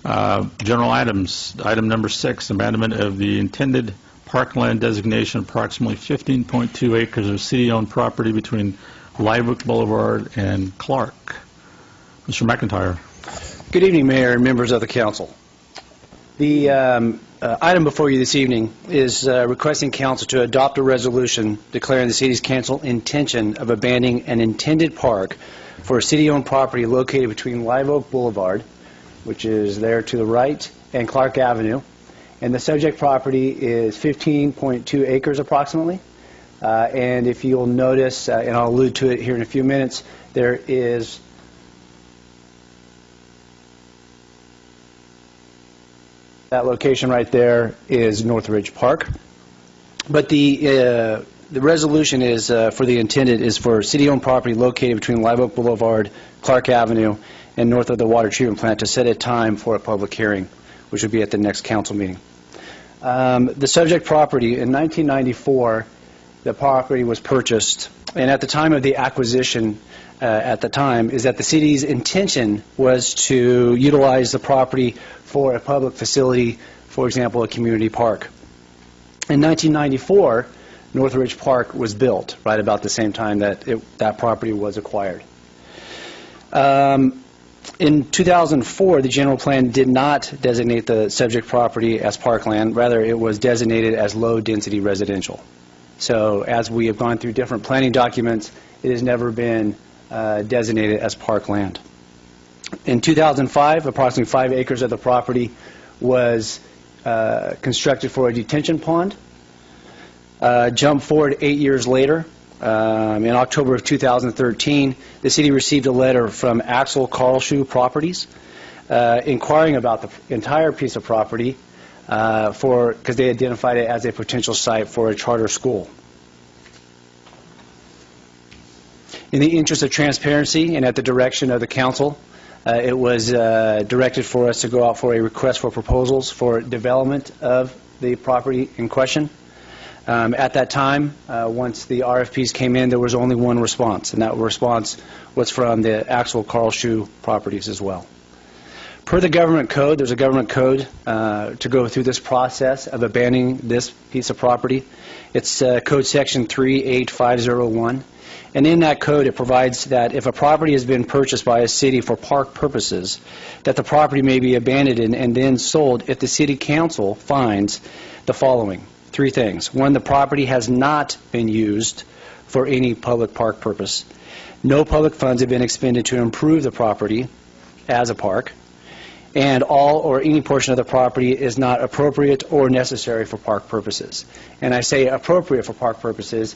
General items. Item number 6, abandonment of the intended parkland designation, approximately 15.2 acres of city-owned property between Live Oak Boulevard and Clark. Mr. McIntyre. Good evening, Mayor and members of the council. The item before you this evening is requesting council to adopt a resolution declaring the city's council intention of abandoning an intended park for a city-owned property located between Live Oak Boulevard, which is there to the right, and Clark Avenue. And the subject property is 15.2 acres approximately. And if you'll notice, and I'll allude to it here in a few minutes, there is that location right there is Northridge Park. But the resolution is for the intended is for city-owned property located between Live Oak Boulevard, Clark Avenue, and north of the water treatment plant to set a time for a public hearing, which would be at the next council meeting. The subject property, in 1994, the property was purchased, and at the time of the acquisition, at the time, is that the city's intention was to utilize the property for a public facility, for example, a community park. In 1994, Northridge Park was built, right about the same time that that property was acquired. In 2004, the general plan did not designate the subject property as parkland. Rather, it was designated as low-density residential. So as we have gone through different planning documents, it has never been designated as parkland. In 2005, approximately 5 acres of the property was constructed for a detention pond. Jump forward 8 years later, in October of 2013, the city received a letter from Axel Karlschuh Properties inquiring about the entire piece of property because they identified it as a potential site for a charter school. In the interest of transparency and at the direction of the council, it was directed for us to go out for a request for proposals for development of the property in question. At that time, once the RFPs came in, there was only one response, and that response was from the Axel Karlschuh Properties as well. Per the government code, there's a government code to go through this process of abandoning this piece of property. It's code section 38501. And in that code, it provides that if a property has been purchased by a city for park purposes, that the property may be abandoned and then sold if the city council finds the following. 3 things. 1, the property has not been used for any public park purpose. No public funds have been expended to improve the property as a park. And all or any portion of the property is not appropriate or necessary for park purposes. And I say appropriate for park purposes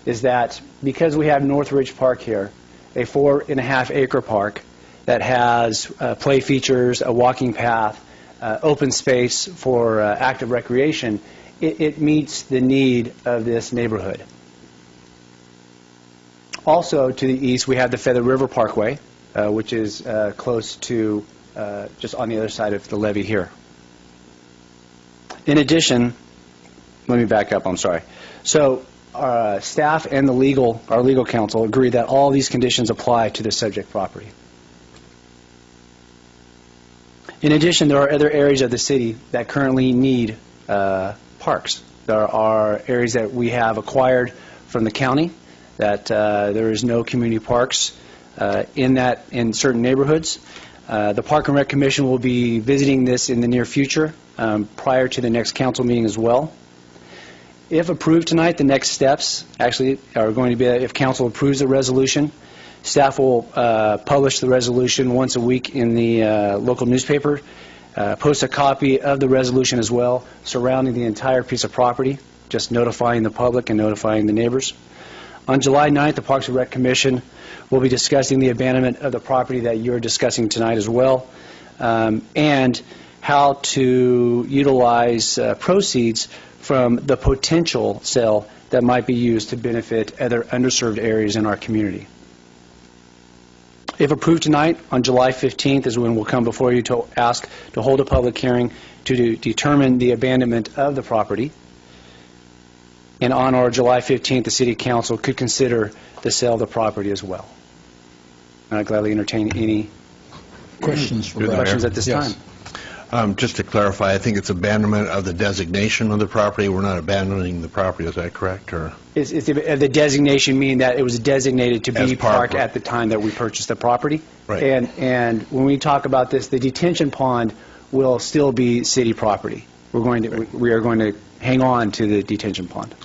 is that because we have Northridge Park here, a 4.5 acre park that has play features, a walking path, open space for active recreation, it meets the need of this neighborhood. Also to the east, we have the Feather River Parkway, which is close to just on the other side of the levee here. In addition, let me back up, I'm sorry. So our staff and our legal counsel agree that all these conditions apply to the subject property. In addition, there are other areas of the city that currently need parks. There are areas that we have acquired from the county that there is no community parks in certain neighborhoods. The Park and Rec Commission will be visiting this in the near future prior to the next council meeting as well. If approved tonight, the next steps actually are going to be if council approves the resolution, staff will publish the resolution once a week in the local newspaper, post a copy of the resolution as well surrounding the entire piece of property, just notifying the public and notifying the neighbors. On July 9th, the Parks and Rec Commission will be discussing the abandonment of the property that you're discussing tonight as well, and how to utilize proceeds from the potential sale that might be used to benefit other underserved areas in our community. If approved tonight, on July 15th is when we'll come before you to ask to hold a public hearing to determine the abandonment of the property. And on or July 15th, the City Council could consider the sale of the property as well. And I'd gladly entertain any questions at this time. Just to clarify, I think it's abandonment of the designation of the property. We're not abandoning the property, is that correct? Or It's the designation, meaning that it was designated to As be park. park at the time that we purchased the property. Right. And when we talk about this, the detention pond will still be city property. We are going to hang on to the detention pond.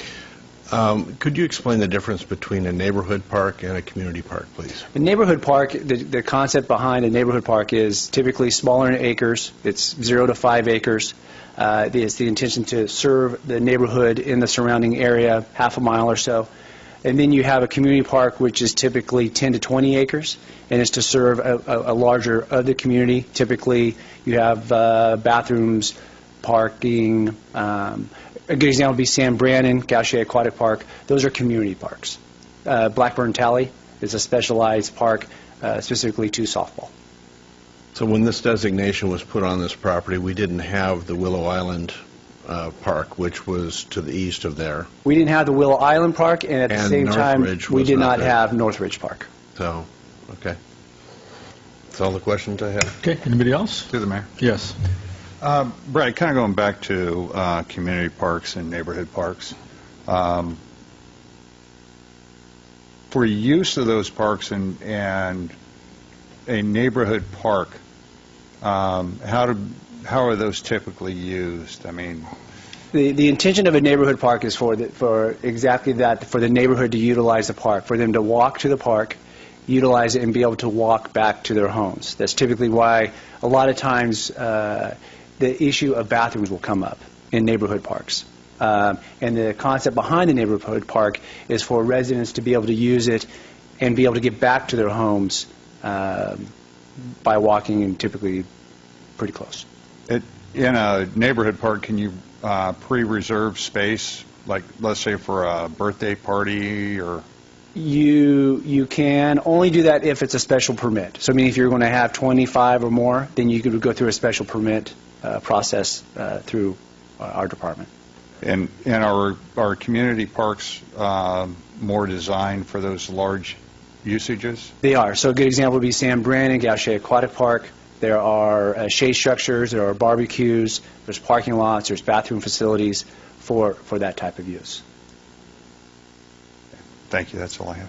could you explain the difference between a neighborhood park and a community park, please? The neighborhood park, the concept behind a neighborhood park is typically smaller in acres. It's 0 to 5 acres. It's the intention to serve the neighborhood in the surrounding area, half a mile or so. And then you have a community park, which is typically 10 to 20 acres, and it's to serve a larger of the community. Typically, you have bathrooms, parking. A good example would be Sam Brannan, Gaucher Aquatic Park. Those are community parks. Blackburn Tally is a specialized park specifically to softball. So when this designation was put on this property, we didn't have the Willow Island Park, which was to the east of there. We didn't have the Willow Island Park, and at the And same time, Northridge we was did not not there. have Northridge Park. So, okay. That's all the questions I have. Okay, anybody else? Through the mayor. Yes. Brad, kind of going back to community parks and neighborhood parks. For use of those parks and a neighborhood park, how are those typically used? I mean, The intention of a neighborhood park is for exactly that, for the neighborhood to utilize the park, for them to walk to the park, utilize it, and be able to walk back to their homes. That's typically why a lot of times the issue of bathrooms will come up in neighborhood parks. And the concept behind the neighborhood park is for residents to be able to use it and be able to get back to their homes by walking, and typically pretty close. in a neighborhood park, can you pre-reserve space, like, let's say for a birthday party or? You can only do that if it's a special permit. So, I mean, if you're going to have 25 or more, then you could go through a special permit process through our department. And are community parks more designed for those large usages? They are. So a good example would be Sam Brannan, Gaucher Aquatic Park. There are shade structures, there are barbecues, there's parking lots, there's bathroom facilities for that type of use. Thank you, that's all I have.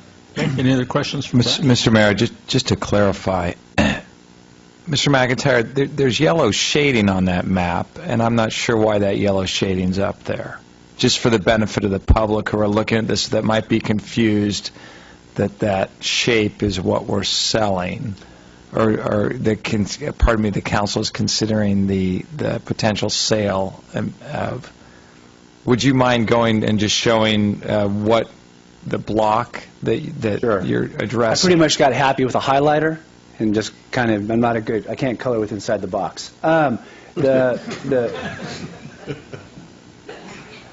Any other questions from Brad? Mr. Mayor, just to clarify, Mr. McIntyre, there's yellow shading on that map, and I'm not sure why that yellow shading's up there. Just for the benefit of the public who are looking at this that might be confused that shape is what we're selling, or the council is considering the potential sale of. Would you mind going and just showing what the block that Sure. you're I addressing? pretty much got happy with a highlighter and just kind of, I can't color with inside the box.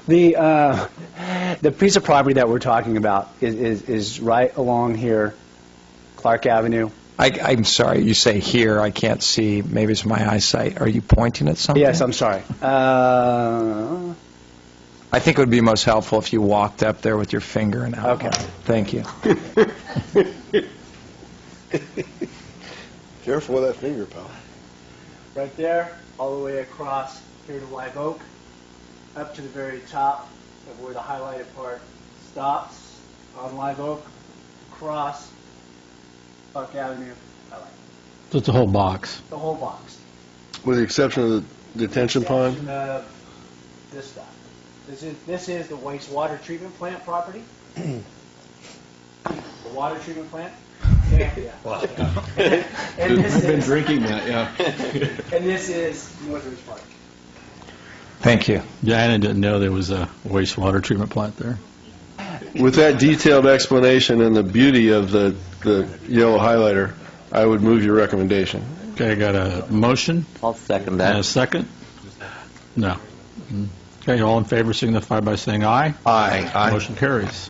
The piece of property that we're talking about is right along here, Clark Avenue. I'm sorry, you say here, I can't see, maybe it's my eyesight. Are you pointing at something? Yes, I'm sorry. I think it would be most helpful if you walked up there with your finger and outline. Okay. Thank you. Careful with that finger, pal. Right there, all the way across here to Live Oak, up to the very top of where the highlighted part stops on Live Oak, across Clark Avenue, highlight. So it's a whole box. The whole box. With the exception of the detention pond? Exception of this stuff. This is the wastewater treatment plant property. The water treatment plant. Yeah. And this I've been is, drinking that, yeah. and this is Northridge Park. Thank you. Yeah, I didn't know there was a wastewater treatment plant there. With that detailed explanation and the beauty of the yellow highlighter, I would move your recommendation. Okay, I got a motion I'll second and a that. second? No. Okay, all in favor signify by saying aye. Aye. Motion carries.